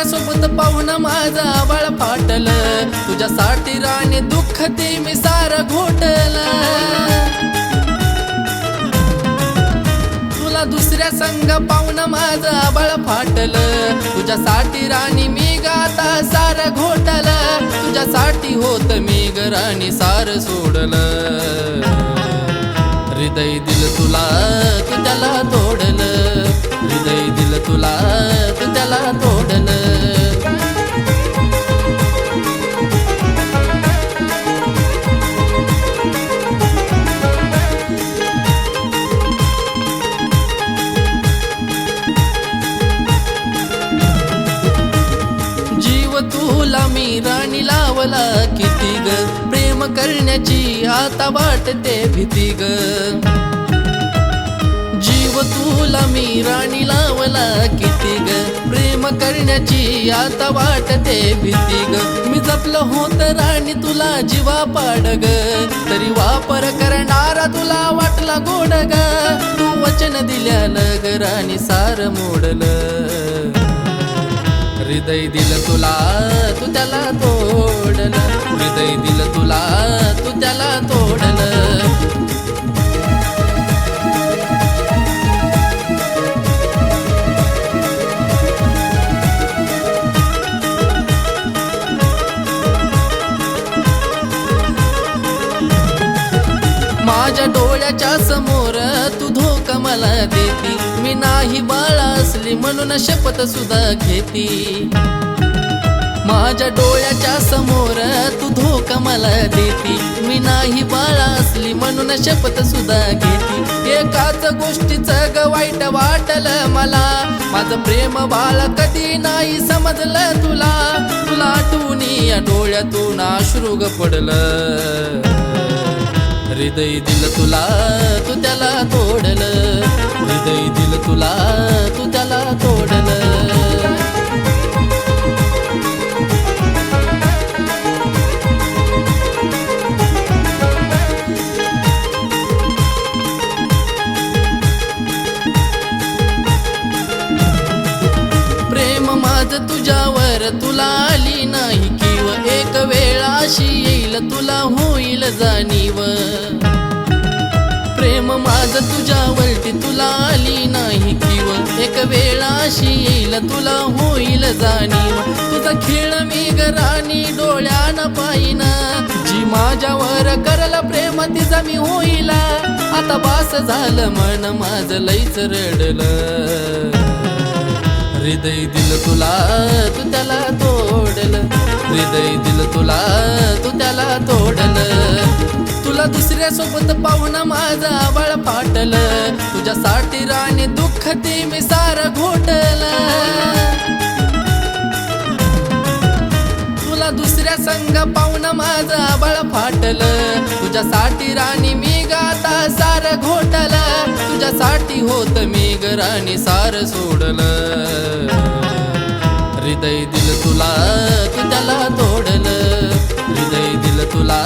दुसऱ्यासोबत पाहून माझं आबाळ फाटलं, तुझ्यासाठी राणी दुःख ते मी सारं घोटलं. तुला दुसऱ्या संग पाहून माझं आबाळ फाटलं, तुझ्यासाठी राणी मी गाता सारं घोटलं. तुझ्यासाठी होत मी ग राणी सारं सोडलं. हृदय दिल तुला तू त्याला तोडलं, हृदय दिल तुला तू त्याला तोडलं. जीव तुला मी राणी लावला किती ग, प्रेम करण्याची आता वाटते भीती ग. जीव तुला मी राणी लावला किती ग, प्रेम करण्याची आता वाटते भीती ग. मी जपलं होत राणी तुला जीवा पाड ग, तरी वापर करणारा तुला वाटला गोड ग. तू वचन दिल्यानं ग राणी सार मोडलं. हृदय दिल तुला तू त्याला तोडलं, हृदय दिल तुला तू त्याला तोडलं. माझ्या डोळ्याच्या समोर तू धोका मला देती, मी नाही बाळा असली म्हणून शपथ सुद्धा घेती. माझ्या डोळ्याच्या समोर तू धोका मला देती, मी नाही बाळा असली म्हणून शपथ सुद्धा घेती. एकाच गोष्टीचं ग वाईट वाटलं मला, माझं प्रेम बाळ कधी नाही समजलं तुला. तुला आठवून या डोळ्यातून अश्रू ग पडलं. हृदय दिल तुला तू त्याला तोडलं, हृदय दिल तुला तू त्याला तोडलं. प्रेम माझं तुझ्यावर तुला आली नाही किव, एक वेळ अशी येईल तुला होईल जाणीव. प्रेम माझं तुझ्यावरती तुला आली नाही किव, एक वेळ अशी येईल तुला होईल जाणीव. तुझा खेळ मी ग राणी डोळ्यानं पाहिना, जी माझ्यावर करला प्रेम तिचा मी होईल. आता बास झालं मन माझं लईच रडलं. हृदय दिल तुला तू त्याला तोडलं, हृदय दिल तुला तू त्याला तोडलं. तुला दुसऱ्यासोबत पाहून माझं आबाळ फाटलं, तुझ्यासाठी राणी दुःख ते मी सारं घोटलं. तुला दुसऱ्या संग पाहून माझं आबाळ फाटलं, तुझ्यासाठी राणी मी गाता सारं घोटलं. तुझ्यासाठी होत मी ग राणी सारं सोडलं. हृदय दिल तुला तू त्याला तोडलं, हृदय दिल तुला